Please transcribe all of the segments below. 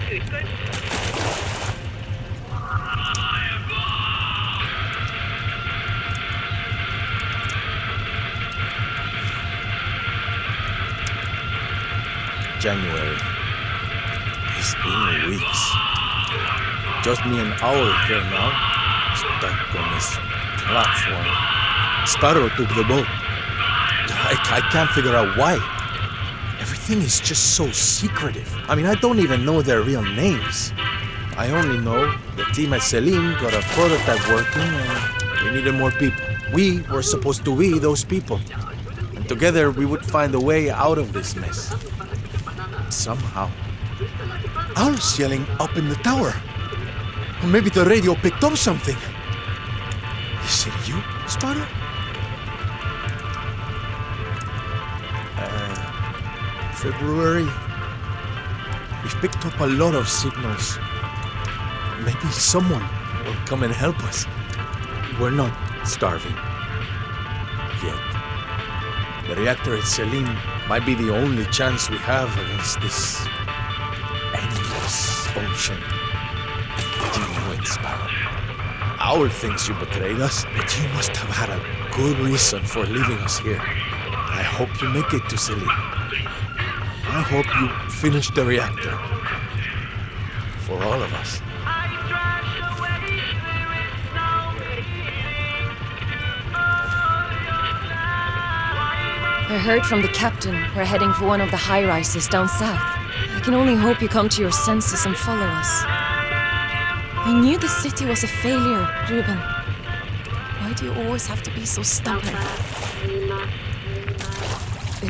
January. It's been weeks. Just me and Owl here now, stuck on this platform. Sparrow took the boat. I can't figure out why. Everything is just so secretive. I mean, I don't even know their real names. I only know the team at Selim got a prototype working and they needed more people. We were supposed to be those people. And together we would find a way out of this mess. Somehow. Owl's yelling up in the tower. Or maybe the radio picked up something. Is it you, Sparrow? February. We've picked up a lot of signals. Maybe someone will come and help us. We're not starving. Yet. The reactor at Selim might be the only chance we have against this endless ocean. You know it, Sparrow. Owl thinks you betrayed us, but you must have had a good reason for leaving us here. I hope you make it to Selim. I hope you finish the reactor. For all of us. I heard from the captain we're heading for one of the high-rises down south. I can only hope you come to your senses and follow us. I knew the city was a failure, Ruben. Why do you always have to be so stubborn?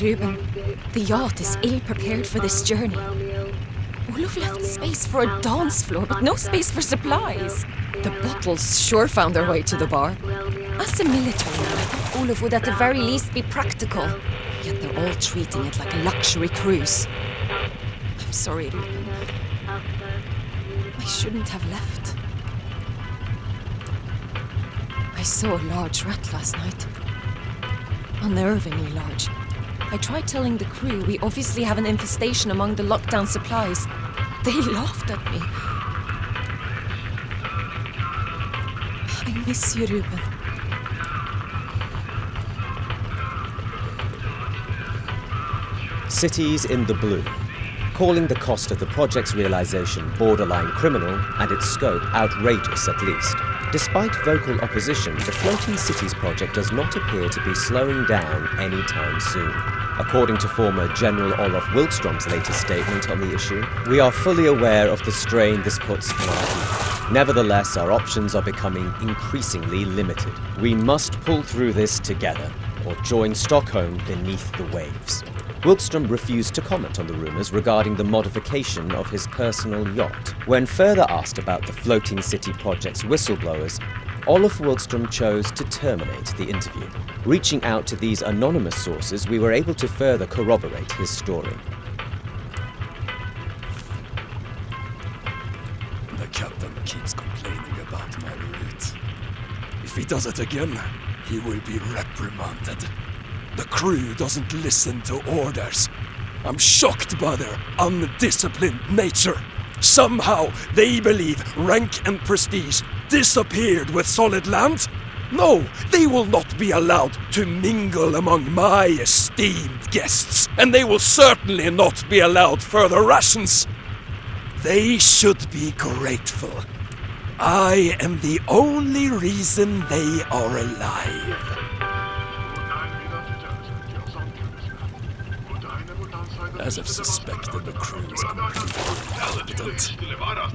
Ruben, the yacht is ill-prepared for this journey. Olof left space for a dance floor, but no space for supplies. The bottles sure found their way to the bar. As a military man, I thought Olof would at the very least be practical. Yet they're all treating it like a luxury cruise. I'm sorry, Ruben. I shouldn't have left. I saw a large rat last night. Unnervingly large. I tried telling the crew we obviously have an infestation among the lockdown supplies. They laughed at me. I miss you, Ruben. Cities in the Blue, calling the cost of the project's realization borderline criminal and its scope outrageous at least. Despite vocal opposition, the Floating Cities project does not appear to be slowing down anytime soon. According to former General Olof Wiltstrom's latest statement on the issue, we are fully aware of the strain this puts on our people. Nevertheless, our options are becoming increasingly limited. We must pull through this together, or join Stockholm beneath the waves. Wiltstrom refused to comment on the rumours regarding the modification of his personal yacht. When further asked about the Floating City project's whistleblowers, Olof Wiltstrom chose to terminate the interview. Reaching out to these anonymous sources, we were able to further corroborate his story. The captain keeps complaining about my route. If he does it again, he will be reprimanded. The crew doesn't listen to orders. I'm shocked by their undisciplined nature. Somehow they believe rank and prestige disappeared with solid land. No, they will not be allowed to mingle among my esteemed guests, and they will certainly not be allowed further rations. They should be grateful. I am the only reason they are alive. As I've suspected, the crew is completely incompetent.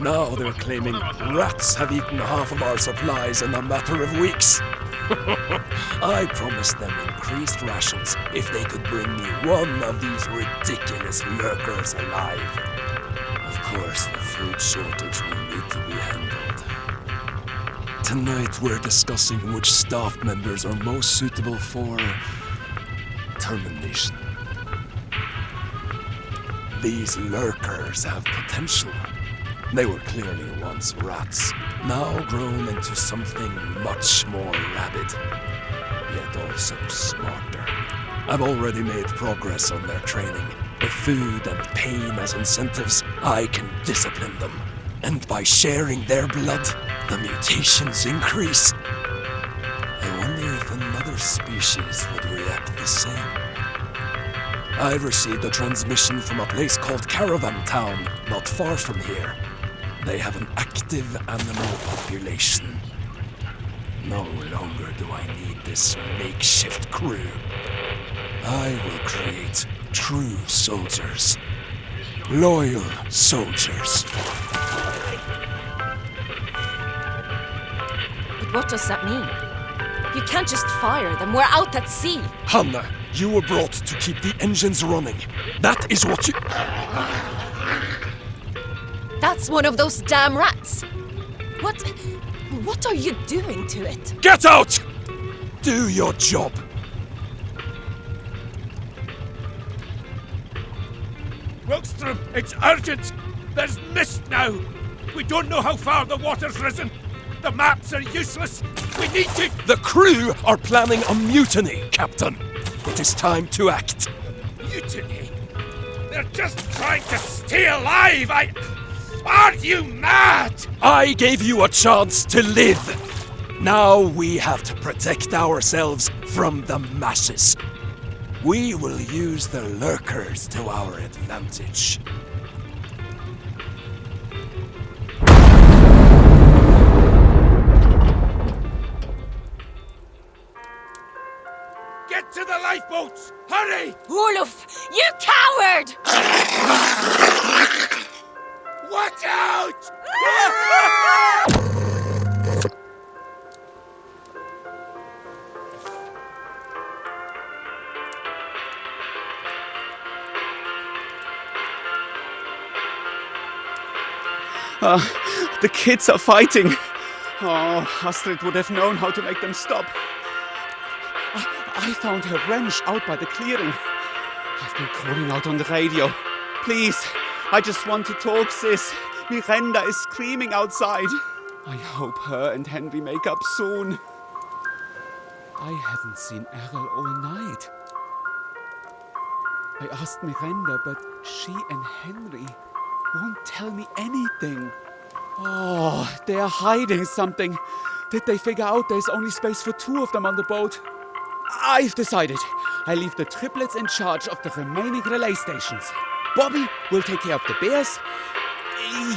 Now they're claiming rats have eaten half of our supplies in a matter of weeks. I promised them increased rations if they could bring me one of these ridiculous lurkers alive. Of course, the food shortage will need to be handled. Tonight we're discussing which staff members are most suitable for termination. These lurkers have potential. They were clearly once rats, now grown into something much more rabid, yet also smarter. I've already made progress on their training. With food and pain as incentives, I can discipline them. And by sharing their blood, the mutations increase. I wonder if another species would react the same. I received a transmission from a place called Caravan Town, not far from here. They have an active animal population. No longer do I need this makeshift crew. I will create true soldiers. Loyal soldiers. But what does that mean? You can't just fire them. We're out at sea. Hanna, you were brought to keep the engines running. That is what you... That's one of those damn rats. What are you doing to it? Get out! Do your job. Wilkstrom, it's urgent! There's mist now! We don't know how far the water's risen! The maps are useless! We need to... The crew are planning a mutiny, Captain. It is time to act. Mutiny? They're just trying to stay alive! Are you mad? I gave you a chance to live. Now we have to protect ourselves from the masses. We will use the lurkers to our advantage. Get to the lifeboats! Hurry! Olaf, you coward! Watch out! The kids are fighting. Oh, Astrid would have known how to make them stop. I found her wrench out by the clearing. I've been calling out on the radio. Please, I just want to talk, sis. Miranda is screaming outside. I hope her and Henry make up soon. I haven't seen Errol all night. I asked Miranda, but she and Henry won't tell me anything. Oh, they are hiding something. Did they figure out there's only space for 2 of them on the boat? I've decided. I leave the triplets in charge of the remaining relay stations. Bobby will take care of the bears.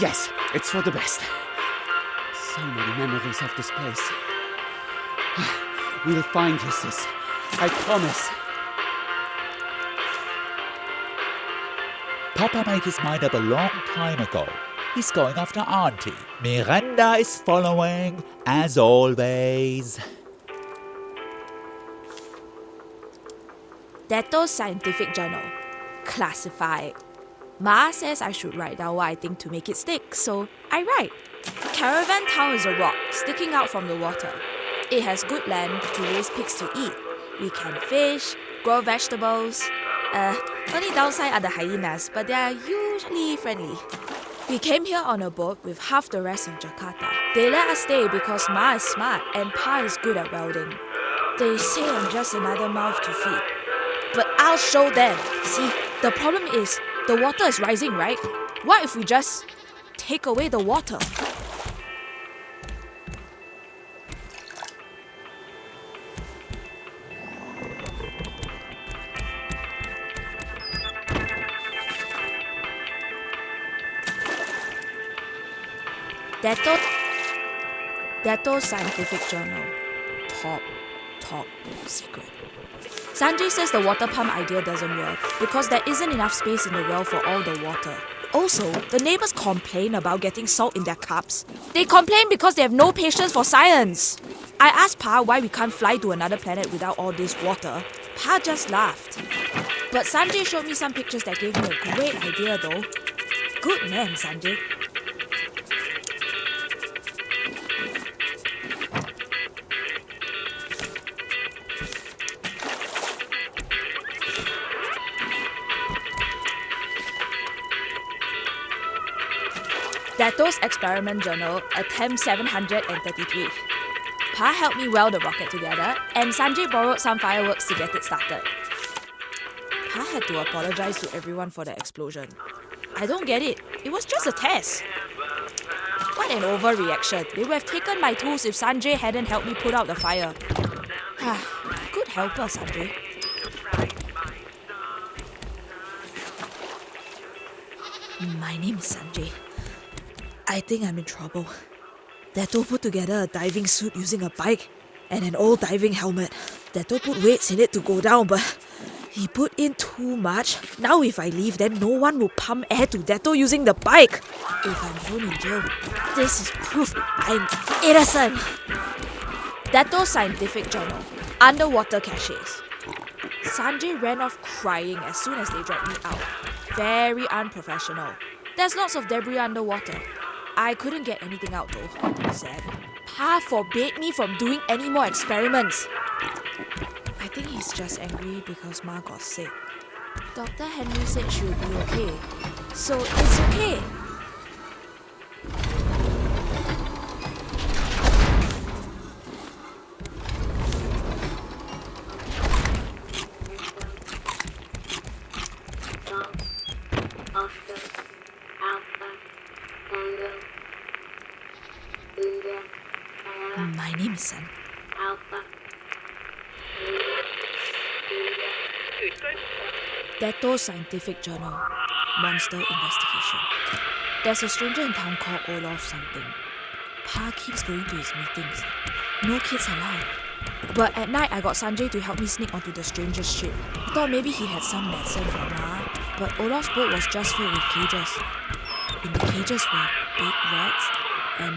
Yes, it's for the best. So many memories of this place. We'll find you, sis. I promise. Papa made his mind up a long time ago. He's going after Auntie. Miranda is following, as always. Detto's Scientific Journal. Classified. Ma says I should write down what I think to make it stick, so I write. Caravan Town is a rock sticking out from the water. It has good land to raise pigs to eat. We can fish, grow vegetables. Only downside are the hyenas, but they are usually friendly. We came here on a boat with half the rest of Jakarta. They let us stay because Ma is smart and Pa is good at welding. They say I'm just another mouth to feed. But I'll show them. See, the problem is, the water is rising, right? What if we just take away the water? Detto's Scientific Journal. Top secret. Sanjay says the water pump idea doesn't work because there isn't enough space in the well for all the water. Also, the neighbors complain about getting salt in their cups. They complain because they have no patience for science. I asked Pa why we can't fly to another planet without all this water. Pa just laughed. But Sanjay showed me some pictures that gave me a great idea though. Good man, Sanjay. Detto's Experiment Journal, Attempt 733. Pa helped me weld the rocket together, and Sanjay borrowed some fireworks to get it started. Pa had to apologize to everyone for the explosion. I don't get it. It was just a test. What an overreaction. They would have taken my tools if Sanjay hadn't helped me put out the fire. Good helper, Sanjay. My name is Sanjay. I think I'm in trouble. Dato put together a diving suit using a bike and an old diving helmet. Dato put weights in it to go down, but he put in too much. Now if I leave, then no one will pump air to Dato using the bike. If I'm thrown in jail, this is proof I'm innocent. Dato Scientific Journal. Underwater caches. Sanjay ran off crying as soon as they dragged me out. Very unprofessional. There's lots of debris underwater. I couldn't get anything out though. Sad. Pa forbade me from doing any more experiments. I think he's just angry because Ma got sick. Dr. Henry said she'll be okay. So it's okay. My name is Sun. Dato Scientific Journal. Monster Investigation. There's a stranger in town called Olaf something. Pa keeps going to his meetings. No kids allowed. But at night I got Sanjay to help me sneak onto the stranger's ship. Thought maybe he had some medicine for Ma, but Olaf's boat was just filled with cages. In the cages were big rats and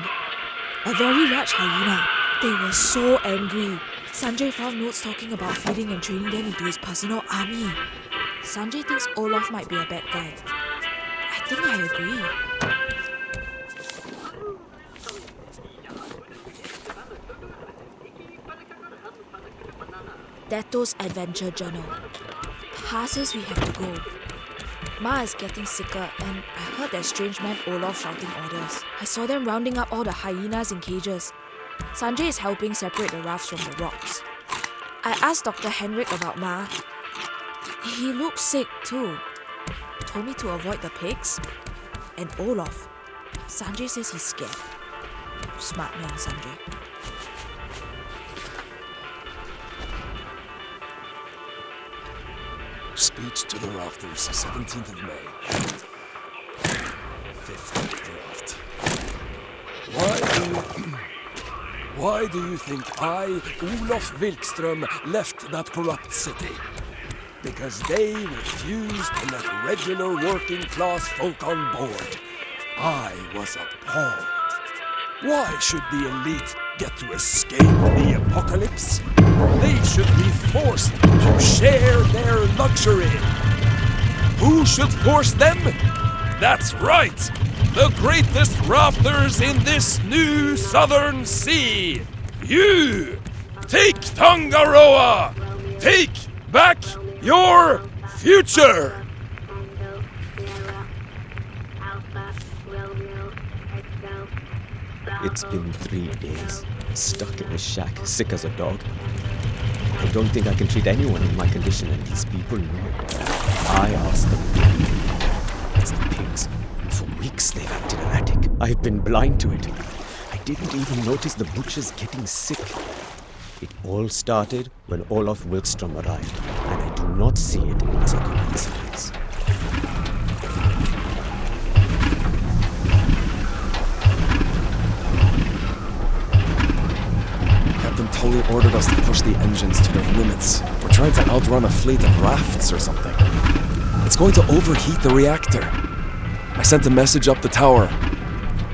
a very large hyena. They were so angry. Sanjay found notes talking about feeding and training them into his personal army. Sanjay thinks Olaf might be a bad guy. I think I agree. Dato's Adventure Journal. Pa says we have to go. Ma is getting sicker and I heard that strange man Olaf shouting orders. I saw them rounding up all the hyenas in cages. Sanjay is helping separate the rafts from the rocks. I asked Dr. Henrik about Ma. He looked sick too. Told me to avoid the pigs. And Olaf. Sanjay says he's scared. Smart man, Sanjay. Speech to the rafters, 17th of May. 5th draft. Why do you think I, Olof Wilkström, left that corrupt city? Because they refused to let regular working class folk on board. I was appalled. Why should the elite get to escape the apocalypse? They should be forced to share their luxury. Who should force them? That's right! The greatest rafters in this new southern sea! You! Take Tangaroa! Take back your future! It's been 3 days, stuck in a shack, sick as a dog. I don't think I can treat anyone in my condition, and these people know. I asked them. It's the pigs. For weeks they've acted erratic. I've been blind to it. I didn't even notice the butchers getting sick. It all started when Olof Wilkström arrived, and I do not see it as a coincidence. Captain Tully ordered us to push the engines to their limits. We're trying to outrun a fleet of rafts or something. It's going to overheat the reactor. I sent a message up the tower.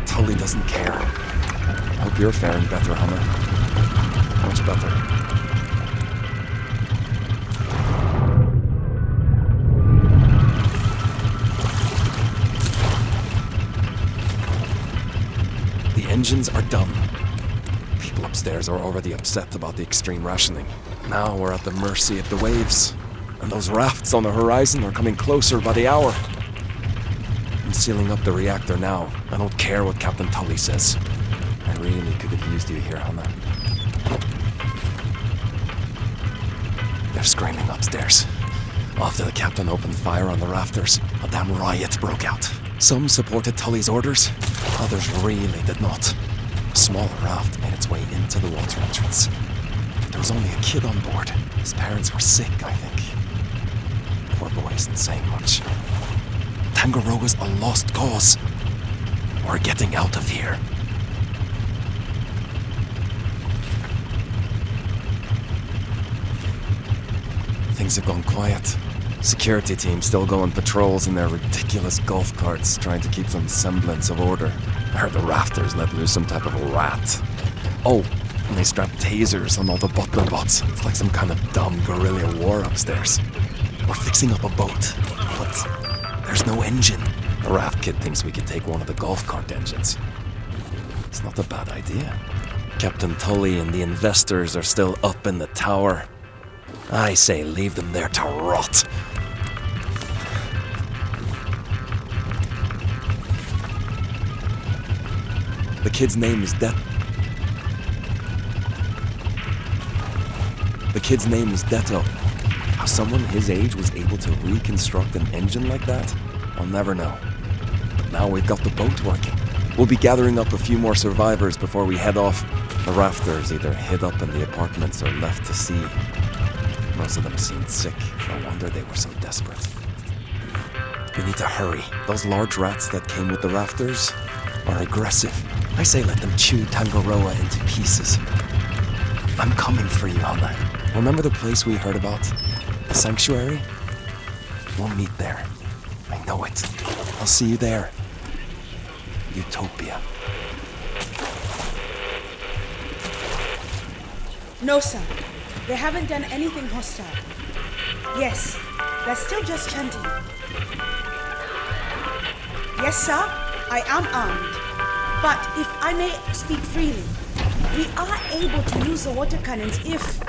Tully doesn't care. I hope you're faring better, Hummer. Much better. The engines are done. People upstairs are already upset about the extreme rationing. Now we're at the mercy of the waves. And those rafts on the horizon are coming closer by the hour. I'm sealing up the reactor now. I don't care what Captain Tully says. I really could have used you here, Hannah. They're screaming upstairs. After the captain opened fire on the rafters, a damn riot broke out. Some supported Tully's orders, others really did not. A smaller raft made its way into the water entrance. There was only a kid on board. His parents were sick, I think. Poor boy isn't saying much. Tangaroa's a lost cause. We're getting out of here. Things have gone quiet. Security team still go on patrols in their ridiculous golf carts, trying to keep some semblance of order. I heard the rafters let loose some type of a rat. Oh, and they strapped tasers on all the butler bots. It's like some kind of dumb guerrilla war upstairs. We're fixing up a boat, but there's no engine. The raft kid thinks we could take one of the golf cart engines. It's not a bad idea. Captain Tully and the investors are still up in the tower. I say leave them there to rot. The kid's name is Detto. How someone his age was able to reconstruct an engine like that, I'll never know. But now we've got the boat working. We'll be gathering up a few more survivors before we head off. The rafters either hid up in the apartments or left to sea. Most of them seemed sick. No wonder they were so desperate. We need to hurry. Those large rats that came with the rafters are aggressive. I say let them chew Tangaroa into pieces. I'm coming for you, Hana. Remember the place we heard about? The sanctuary? We'll meet there. I know it. I'll see you there. Utopia. No, sir. They haven't done anything hostile. Yes, they're still just chanting. Yes, sir, I am armed. But if I may speak freely, we are able to use the water cannons if...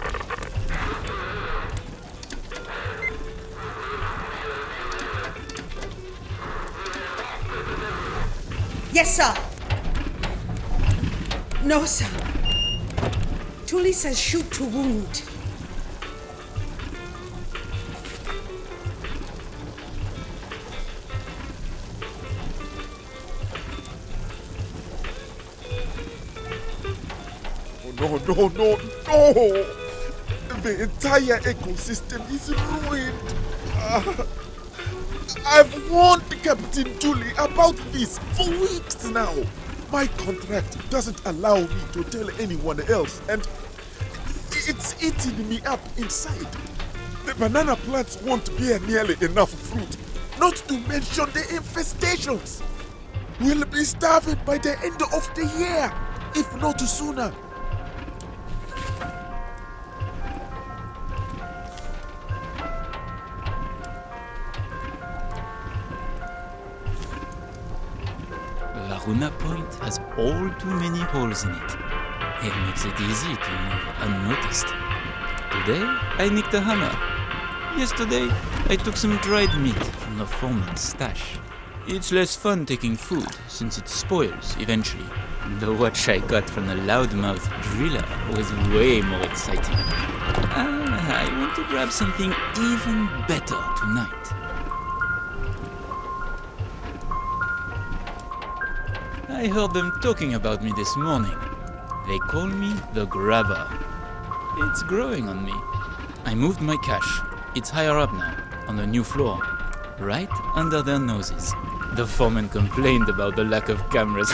Yes, sir. No, sir. Tully says shoot to wound. Oh, no. The entire ecosystem is ruined. I've warned Captain Tully about this for weeks now. My contract doesn't allow me to tell anyone else, and it's eating me up inside. The banana plants won't bear nearly enough fruit, not to mention the infestations. We'll be starving by the end of the year, if not sooner. Laguna Point has all too many holes in it. It makes it easy to move unnoticed. Today, I nicked a hammer. Yesterday, I took some dried meat from the foreman's stash. It's less fun taking food, since it spoils eventually. The watch I got from the loudmouth driller was way more exciting. I want to grab something even better tonight. I heard them talking about me this morning. They call me the Grabber. It's growing on me. I moved my cache. It's higher up now, on the new floor, right under their noses. The foreman complained about the lack of cameras.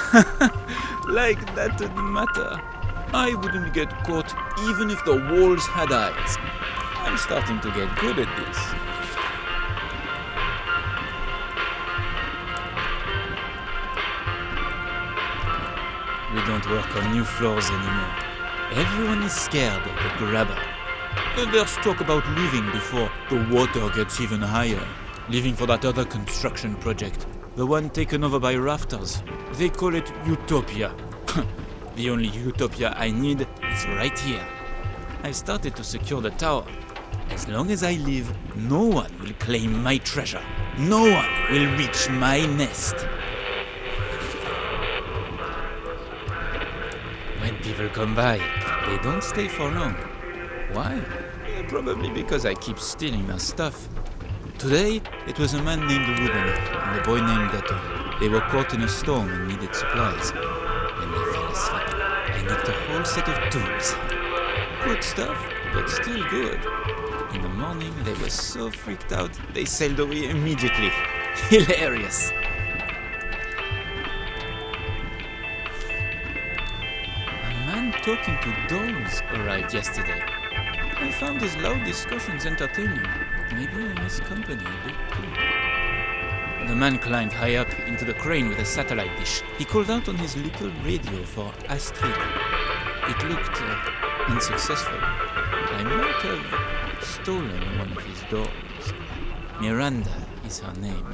Like that didn't matter. I wouldn't get caught even if the walls had eyes. I'm starting to get good at this. We don't work on new floors anymore. Everyone is scared of the Grabber. There's talk about leaving before the water gets even higher. Leaving for that other construction project. The one taken over by rafters. They call it Utopia. The only Utopia I need is right here. I started to secure the tower. As long as I live, no one will claim my treasure. No one will reach my nest. When people come by, they don't stay for long. Why? Probably because I keep stealing their stuff. Today, it was a man named Ruben and a boy named Detto. They were caught in a storm and needed supplies. When they fell asleep, I nicked a whole set of tools. Good stuff, but still good. In the morning, they were so freaked out, they sailed away immediately. Hilarious. A man talking to dolls arrived yesterday. I found his loud discussions entertaining. Maybe I miss company a bit too. The man climbed high up into the crane with a satellite dish. He called out on his little radio for Astrid. It looked unsuccessful. I might have stolen one of his dolls. Miranda is her name.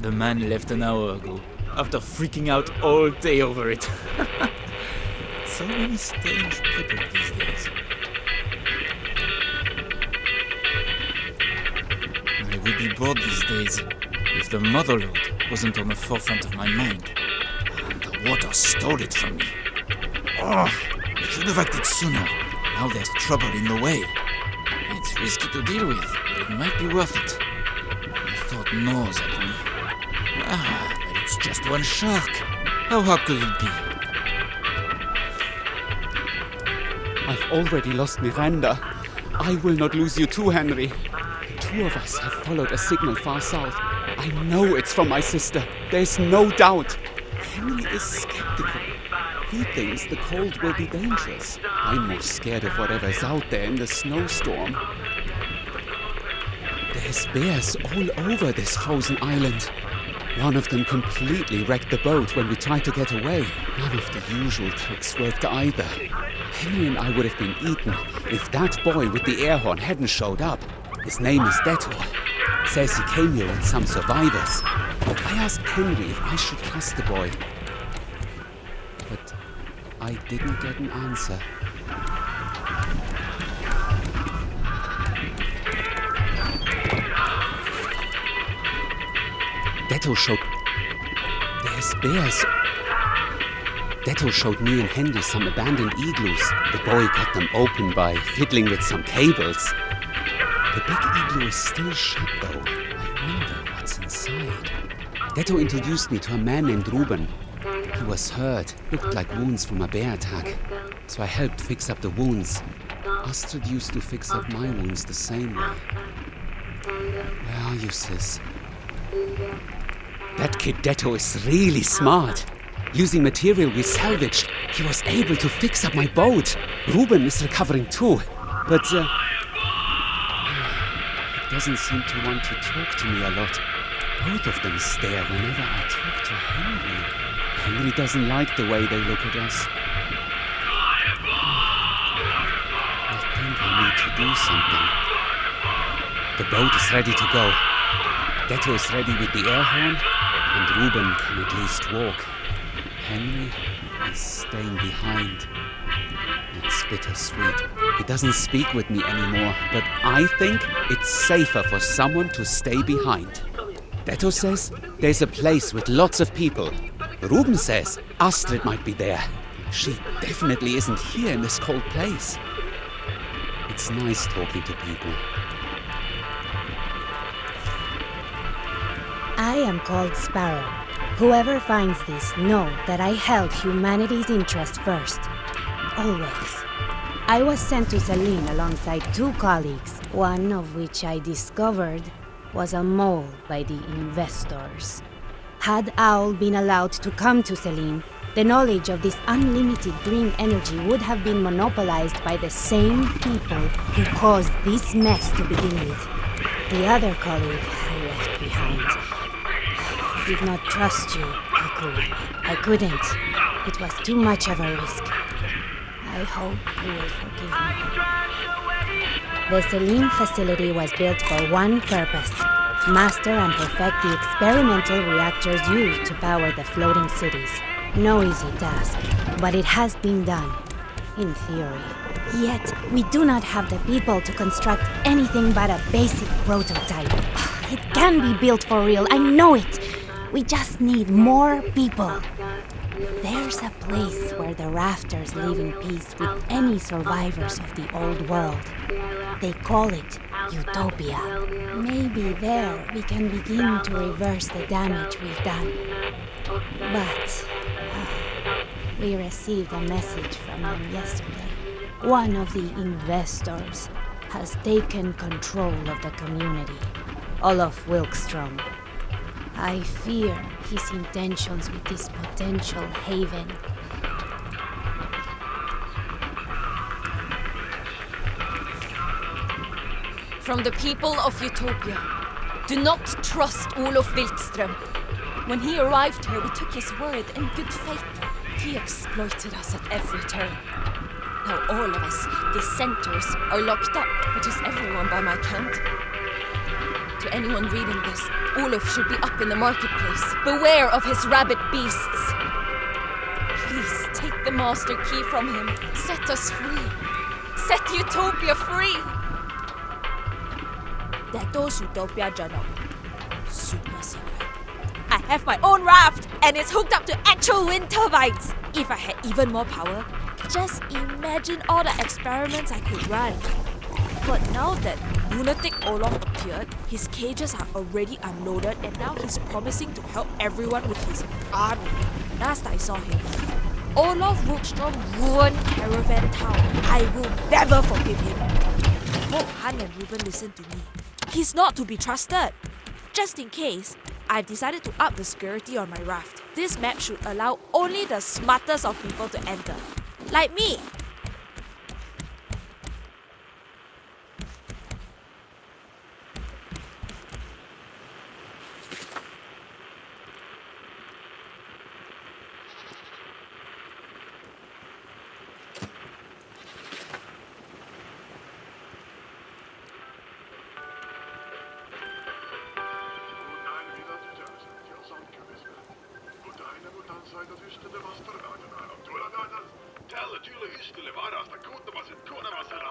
The man left an hour ago, after freaking out all day over it. So many strange people these days. I would be bored these days if the Motherlode wasn't on the forefront of my mind. And the water stole it from me. Oh, I should have acted sooner. Now there's trouble in the way. It's risky to deal with, but it might be worth it. The thought gnaws at me. But it's just one shark. How hard could it be? I've already lost Miranda. I will not lose you too, Henry. The two of us have followed a signal far south. I know it's from my sister. There's no doubt. Henry is skeptical. He thinks the cold will be dangerous. I'm more scared of whatever's out there in the snowstorm. There's bears all over this frozen island. One of them completely wrecked the boat when we tried to get away. None of the usual tricks worked either. Henry and I would have been eaten if that boy with the air horn hadn't showed up. His name is Detto. Says he came here with some survivors. I asked Henry if I should trust the boy. But I didn't get an answer. Detto showed... There's bears. Detto showed me and Henry some abandoned igloos. The boy got them open by fiddling with some cables. The big igloo is still shut though. I wonder what's inside. Detto introduced me to a man named Ruben. He was hurt, looked like wounds from a bear attack. So I helped fix up the wounds. Astrid used to fix up my wounds the same way. Where are you, sis? That kid Detto is really smart. Using material we salvaged, he was able to fix up my boat. Ruben is recovering too. But, he doesn't seem to want to talk to me a lot. Both of them stare whenever I talk to Henry. Henry doesn't like the way they look at us. I think I need to do something. The boat is ready to go. Detto is ready with the air horn, and Ruben can at least walk. Henry is staying behind. It's bittersweet. He doesn't speak with me anymore, but I think it's safer for someone to stay behind. Detto says there's a place with lots of people. Ruben says Astrid might be there. She definitely isn't here in this cold place. It's nice talking to people. I am called Sparrow. Whoever finds this, know that I held humanity's interest first. Always. I was sent to Selene alongside 2 colleagues, one of which I discovered was a mole by the investors. Had Owl been allowed to come to Selene, the knowledge of this unlimited green energy would have been monopolized by the same people who caused this mess to begin with. The other colleague I left behind. I did not trust you, Cuckoo. I couldn't. It was too much of a risk. I hope you will forgive me. The Selene facility was built for one purpose: master and perfect the experimental reactors used to power the floating cities. No easy task, but it has been done, in theory. Yet, we do not have the people to construct anything but a basic prototype. It can be built for real, I know it. We just need more people. There's a place where the rafters live in peace with any survivors of the old world. They call it Utopia. Maybe there we can begin to reverse the damage we've done. But we received a message from them yesterday. One of the investors has taken control of the community. Olaf Wilkstrom. I fear his intentions with this potential haven. From the people of Utopia, do not trust Olof Wilkström. When he arrived here, we took his word in good faith. He exploited us at every turn. Now all of us, dissenters, are locked up, which is everyone by my count. To anyone reading this, Olof should be up in the marketplace. Beware of his rabid beasts. Please take the master key from him. Set us free. Set Utopia free. Deto's Utopia Journal. Super secret. I have my own raft, and it's hooked up to actual wind turbines. If I had even more power, just imagine all the experiments I could run. But now that lunatic Olaf appeared, his cages are already unloaded, and now he's promising to help everyone with his army. Last I saw him, Olaf Wilkstrom ruined Caravan Town. I will never forgive him. Hope Han and Ruben listen to me. He's not to be trusted. Just in case, I've decided to up the security on my raft. This map should allow only the smartest of people to enter. Like me. Tällä tyyllä ystille varasta kuuttamaset kuulemasella.